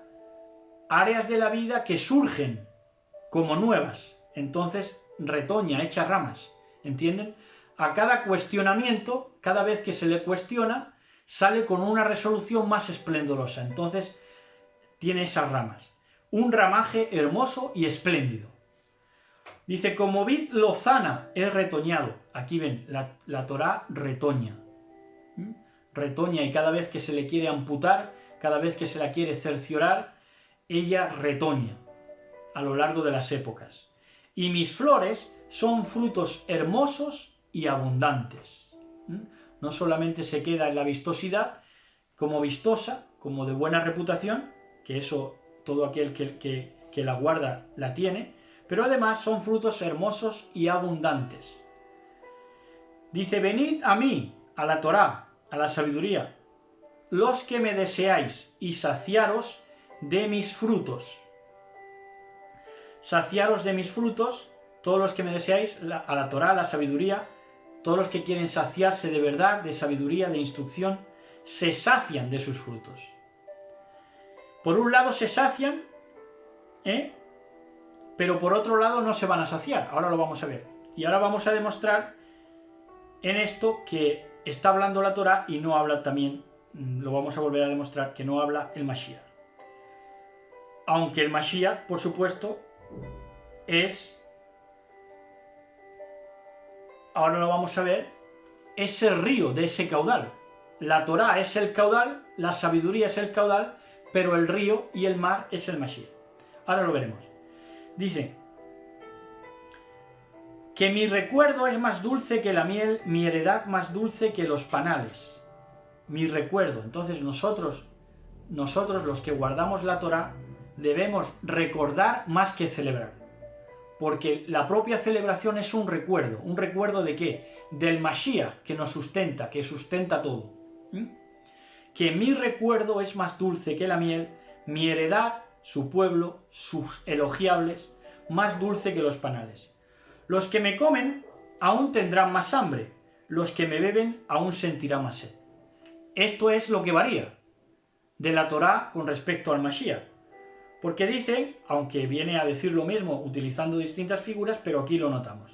áreas de la vida que surgen como nuevas. Entonces retoña, echa ramas. ¿Entienden? A cada cuestionamiento, cada vez que se le cuestiona, sale con una resolución más esplendorosa. Entonces tiene esas ramas. Un ramaje hermoso y espléndido. Dice, como vid lozana he retoñado. Aquí ven, la Torá retoña. Retoña, y cada vez que se le quiere amputar, cada vez que se la quiere cerciorar, ella retoña a lo largo de las épocas. Y mis flores son frutos hermosos y abundantes. No solamente se queda en la vistosidad como vistosa, como de buena reputación, que eso todo aquel que la guarda la tiene, pero además son frutos hermosos y abundantes. Dice, venid a mí, a la Torá, a la sabiduría, los que me deseáis, y saciaros de mis frutos. Saciaros de mis frutos, todos los que me deseáis, a la Torá, a la sabiduría, todos los que quieren saciarse de verdad, de sabiduría, de instrucción, se sacian de sus frutos. Por un lado se sacian, pero por otro lado no se van a saciar. Ahora lo vamos a ver. Y ahora vamos a demostrar en esto que está hablando la Torá y no habla también, lo vamos a volver a demostrar, que no habla el Mashiach. Aunque el Mashiach, por supuesto, es, ahora lo vamos a ver, es el río de ese caudal. La Torá es el caudal, la sabiduría es el caudal, pero el río y el mar es el Mashiach. Ahora lo veremos. Dice que mi recuerdo es más dulce que la miel, mi heredad más dulce que los panales. Mi recuerdo. Entonces nosotros los que guardamos la Torá debemos recordar más que celebrar. Porque la propia celebración es un recuerdo de ¿qué? Del Mashiach que nos sustenta, que sustenta todo. Que mi recuerdo es más dulce que la miel, mi heredad, su pueblo, sus elogiables, más dulce que los panales. Los que me comen aún tendrán más hambre, los que me beben aún sentirán más sed. Esto es lo que varía de la Torá con respecto al Mashiach. Porque dice, aunque viene a decir lo mismo utilizando distintas figuras, pero aquí lo notamos.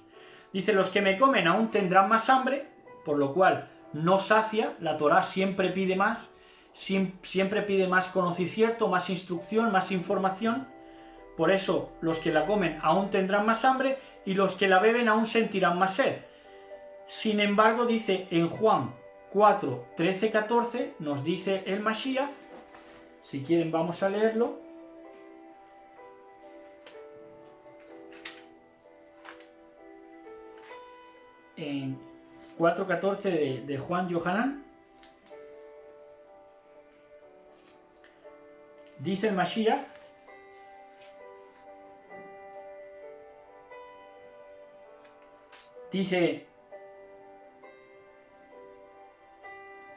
Dice, los que me comen aún tendrán más hambre, por lo cual no sacia, la Torá siempre pide más, siempre pide más conocimiento, más instrucción, más información. Por eso los que la comen aún tendrán más hambre y los que la beben aún sentirán más sed. Sin embargo, dice en Juan 4, 13, 14, nos dice el Mashiach, si quieren vamos a leerlo. En 4.14 de Juan Yohanan, dice el Mashiach, dice,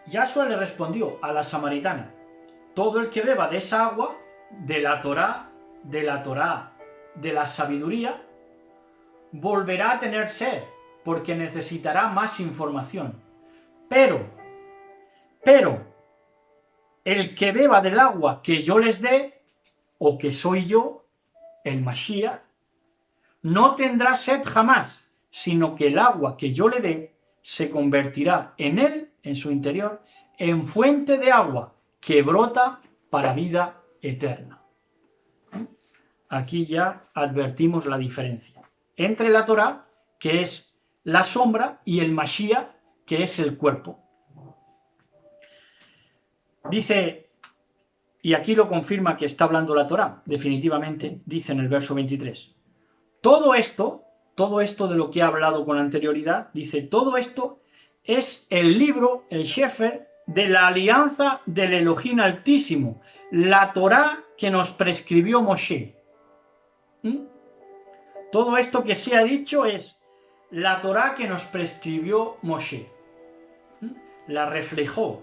Yahshua le respondió a la samaritana, todo el que beba de esa agua, de la Torá, de la sabiduría, volverá a tener sed, porque necesitará más información. Pero, el que beba del agua que yo les dé, o que soy yo, el Mashiach, no tendrá sed jamás, sino que el agua que yo le dé se convertirá en él, en su interior, en fuente de agua que brota para vida eterna. Aquí ya advertimos la diferencia entre la Torá, que es la sombra, y el Mashiach, que es el cuerpo. Dice, y aquí lo confirma que está hablando la Torá, definitivamente, dice en el verso 23. Todo esto de lo que ha hablado con anterioridad, dice, todo esto es el libro, el Sefer, de la alianza del Elohim Altísimo, la Torá que nos prescribió Moshe. Todo esto que se ha dicho es la Torá que nos prescribió Moshe. La reflejó,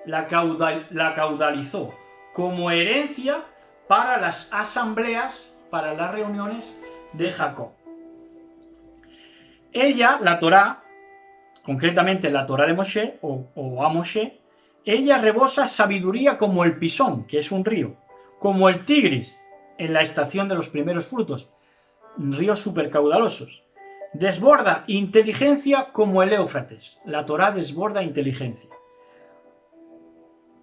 la caudalizó como herencia para las asambleas, para las reuniones de Jacob. Ella, la Torá, concretamente la Torá de Moshe, o a Moshe, ella rebosa sabiduría como el Pisón, que es un río, como el Tigris, en la estación de los primeros frutos, ríos supercaudalosos. Desborda inteligencia como el Éufrates. La Torá desborda inteligencia.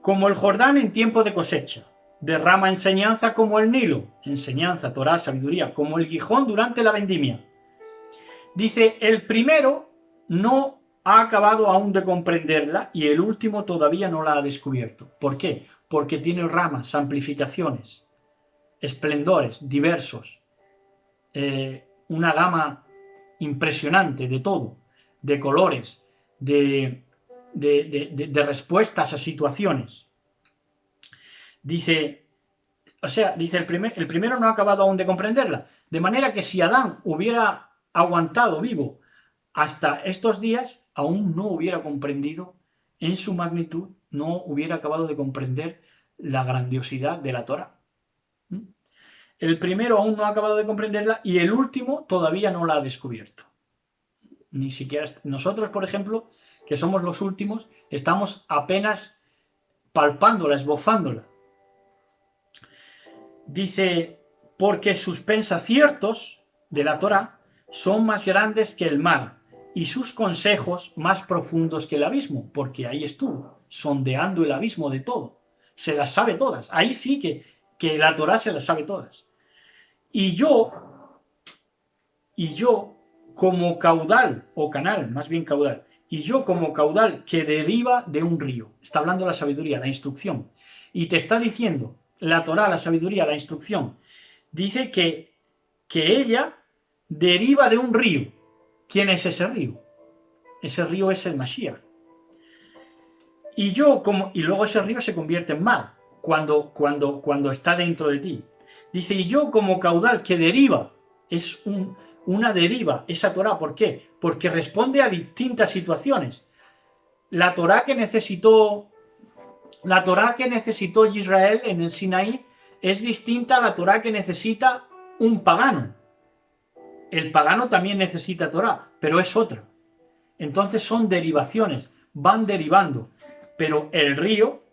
Como el Jordán en tiempo de cosecha. Derrama enseñanza como el Nilo. Enseñanza, Torá, sabiduría. Como el Gijón durante la vendimia. Dice, el primero no ha acabado aún de comprenderla y el último todavía no la ha descubierto. ¿Por qué? Porque tiene ramas, amplificaciones, esplendores diversos. Una gama impresionante de todo, de colores, de respuestas a situaciones. Dice, dice el primero no ha acabado aún de comprenderla. De manera que si Adán hubiera aguantado vivo hasta estos días, aún no hubiera comprendido en su magnitud, no hubiera acabado de comprender la grandiosidad de la Torá. El primero aún no ha acabado de comprenderla y el último todavía no la ha descubierto. Ni siquiera nosotros, por ejemplo, que somos los últimos, estamos apenas palpándola, esbozándola. Dice, porque sus pensaciertos de la Torá son más grandes que el mar y sus consejos más profundos que el abismo, porque ahí estuvo, sondeando el abismo de todo. Se las sabe todas. Ahí sí que la Torá se las sabe todas. Y yo, como caudal, o canal, más bien caudal, y yo como caudal que deriva de un río. Está hablando la sabiduría, la instrucción. Y te está diciendo, la Torá, la sabiduría, la instrucción, dice que ella deriva de un río. ¿Quién es ese río? Ese río es el Mashiach. Y luego ese río se convierte en mar cuando está dentro de ti. Dice, y yo como caudal que deriva, es una deriva, esa Torá. ¿Por qué? Porque responde a distintas situaciones. La Torá que necesitó Israel en el Sinaí es distinta a la Torá que necesita un pagano. El pagano también necesita Torá, pero es otra. Entonces son derivaciones, van derivando. Pero el río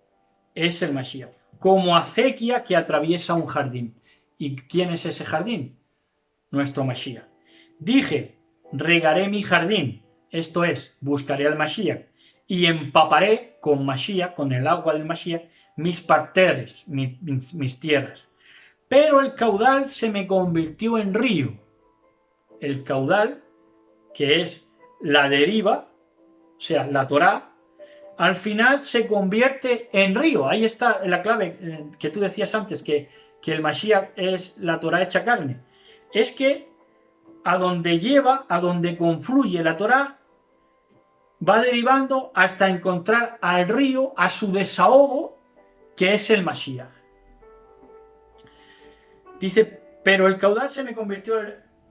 es el Mashiach. Como acequia que atraviesa un jardín. ¿Y quién es ese jardín? Nuestro Mashiach. Dije, regaré mi jardín, esto es, buscaré al Mashiach, y empaparé con Mashiach, con el agua del Mashiach, mis parterres, mis tierras. Pero el caudal se me convirtió en río. El caudal, que es la deriva, o sea, la Torá, al final se convierte en río. Ahí está la clave que tú decías antes, que el Mashiach es la Torá hecha carne. Es que a donde confluye la Torá, va derivando hasta encontrar al río, a su desahogo, que es el Mashiach. Dice, pero el caudal se me convirtió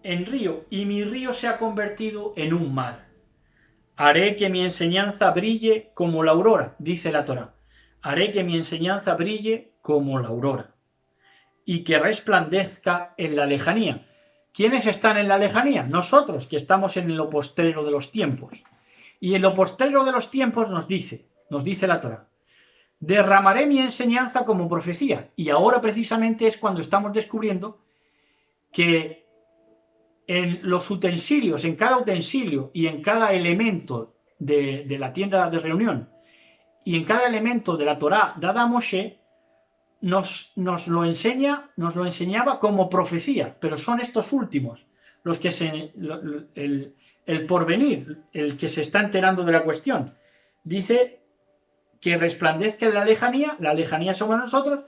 en río y mi río se ha convertido en un mar. Haré que mi enseñanza brille como la aurora, dice la Torá. Haré que mi enseñanza brille como la aurora y que resplandezca en la lejanía. ¿Quiénes están en la lejanía? Nosotros, que estamos en lo postrero de los tiempos. Y en lo postrero de los tiempos nos dice la Torá, derramaré mi enseñanza como profecía. Y ahora precisamente es cuando estamos descubriendo que en los utensilios, en cada utensilio y en cada elemento de la tienda de reunión y en cada elemento de la Torá dada a Moshe, nos lo enseñaba como profecía, pero son estos últimos los que el porvenir, el que se está enterando de la cuestión. Dice que resplandezca en la lejanía somos nosotros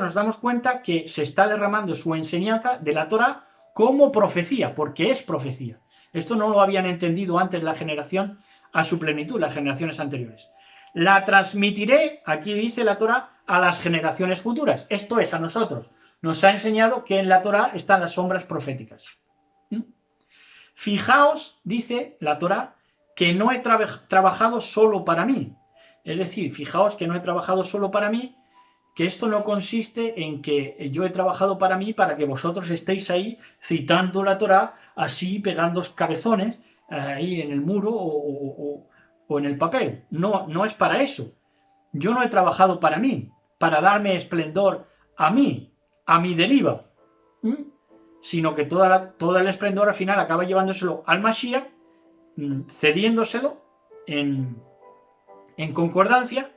nos damos cuenta que se está derramando su enseñanza de la Torá como profecía, porque es profecía. Esto no lo habían entendido antes la generación a su plenitud, las generaciones anteriores. La transmitiré, aquí dice la Torá, a las generaciones futuras. Esto es, a nosotros. Nos ha enseñado que en la Torá están las sombras proféticas. Fijaos, dice la Torá, que no he trabajado solo para mí. Es decir, fijaos que no he trabajado solo para mí, que esto no consiste en que yo he trabajado para mí para que vosotros estéis ahí citando la Torá, así pegando cabezones ahí en el muro o en el papel. No, no es para eso. Yo no he trabajado para mí, para darme esplendor a mí, a mi deriva, sino que todo el esplendor al final acaba llevándoselo al Mashiach, cediéndoselo en concordancia.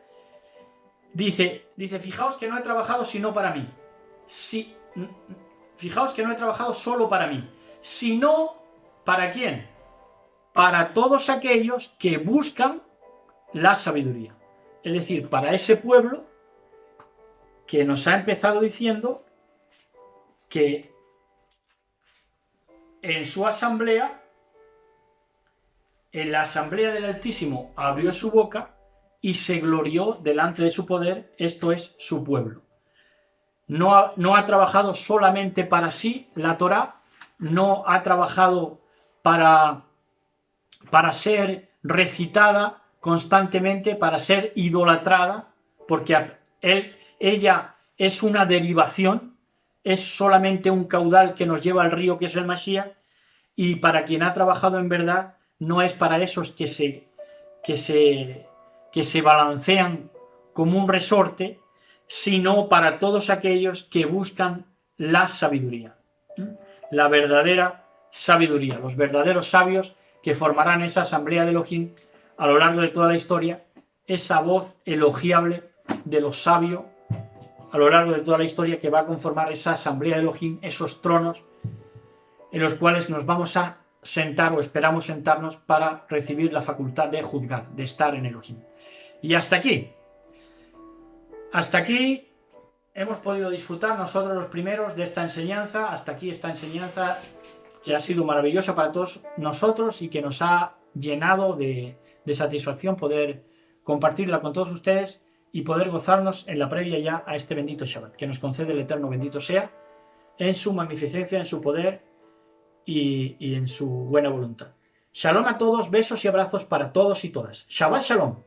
Dice, fijaos que no he trabajado sino para mí. Fijaos que no he trabajado solo para mí, sino ¿para quién? Para todos aquellos que buscan la sabiduría. Es decir, para ese pueblo que nos ha empezado diciendo que en su asamblea, en la asamblea del Altísimo, abrió su boca y se glorió delante de su poder, esto es, su pueblo. no ha trabajado solamente para sí la Torá, no ha trabajado para ser recitada constantemente, para ser idolatrada, porque ella es una derivación, es solamente un caudal que nos lleva al río que es el Mashiach, y para quien ha trabajado en verdad no es para esos que se balancean como un resorte, sino para todos aquellos que buscan la sabiduría, la verdadera sabiduría, los verdaderos sabios que formarán esa asamblea de Elohim a lo largo de toda la historia, esa voz elogiable de los sabios a lo largo de toda la historia que va a conformar esa asamblea de Elohim, esos tronos en los cuales nos vamos a sentar o esperamos sentarnos para recibir la facultad de juzgar, de estar en Elohim. Y hasta aquí hemos podido disfrutar nosotros los primeros de esta enseñanza, hasta aquí esta enseñanza que ha sido maravillosa para todos nosotros y que nos ha llenado de satisfacción poder compartirla con todos ustedes y poder gozarnos en la previa ya a este bendito Shabbat, que nos concede el Eterno bendito sea, en su magnificencia, en su poder y en su buena voluntad. Shalom a todos, besos y abrazos para todos y todas. Shabbat Shalom.